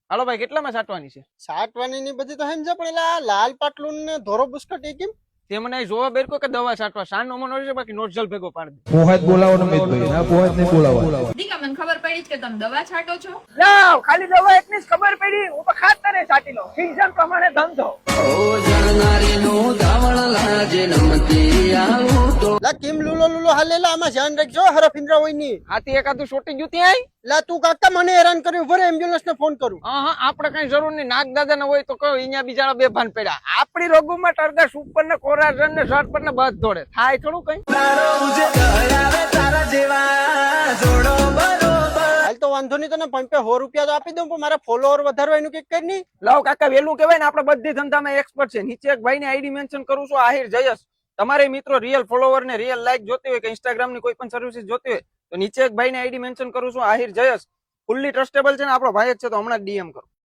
હાલો ભાઈ કેટલામાં સાટવાની છે? સાટવાની ની બધી તો સમજે પણ એલા લાલ પાટલું ને ધોરો બુસ્કટ એ કેમ? તે મને અહીં જોવા બેરકો કે દવા છાંટવા સાનો મનો છે બાકી નોઝલ ભેગો પાડી દે. પોહાત બોલાવો ને મિતભાઈ ના પોહાત નહીં બોલાવો. દીકા મને ખબર પડી કે તમે દવા છાંટો છો. લાવ ખાલી દવા એટલી જ ખબર પડી હું તો ખાતર છાંટી લો સીઝન પ્રમાણે ધંધો. લા કેમ લુલો હાલેલા આમાં ધ્યાન રાખજો હરફિંદ્રા હોય ની. આથી એકાદું છોટી ગયું ત્યાં લા તું કાકા મને હેરાન કર્યું ભરે એમ્બ્યુલન્સ ને ફોન કરું. હા આપણે કઈ જરૂર નહીં. નાગ દાદા ને હોય તો કહો અહીંયા બિચારા બેભાન પડ્યા. આપણી રોગોમાં ટરગા સુપર ને કોરાજન ને શર્ટ પર ને બધ દોડે થાય થોડું કઈ. હાલ તો વાંધો નહીં તને પંપે 100 રૂપિયા તો આપી દઉં પણ મારા ફોલોવર વધારવા એનું કઈક કરી નહીં. લાવ કાકા વેલું કહેવાય ને આપણે બધી ધંધામાં એક્સપર્ટ છે. નીચે એક ભાઈ ની આઈડી મેન્શન કરું છું આહિર જયસ. તમારે મિત્રો રિયલ ફોલોવર ને રિયલ લાઈક જોતી હોય કે ઇન્સ્ટાગ્રામ ની કોઈ પણ સર્વિસીસ જોતી હોય તો નીચે એક ભાઈ ની આઈડી મેન્શન કરું છું આહિર જયસ. ફુલ્લી ટ્રસ્ટેબલ છે ને આપણો ભાઈ જ છે તો હમણાં ડીએમ કરો.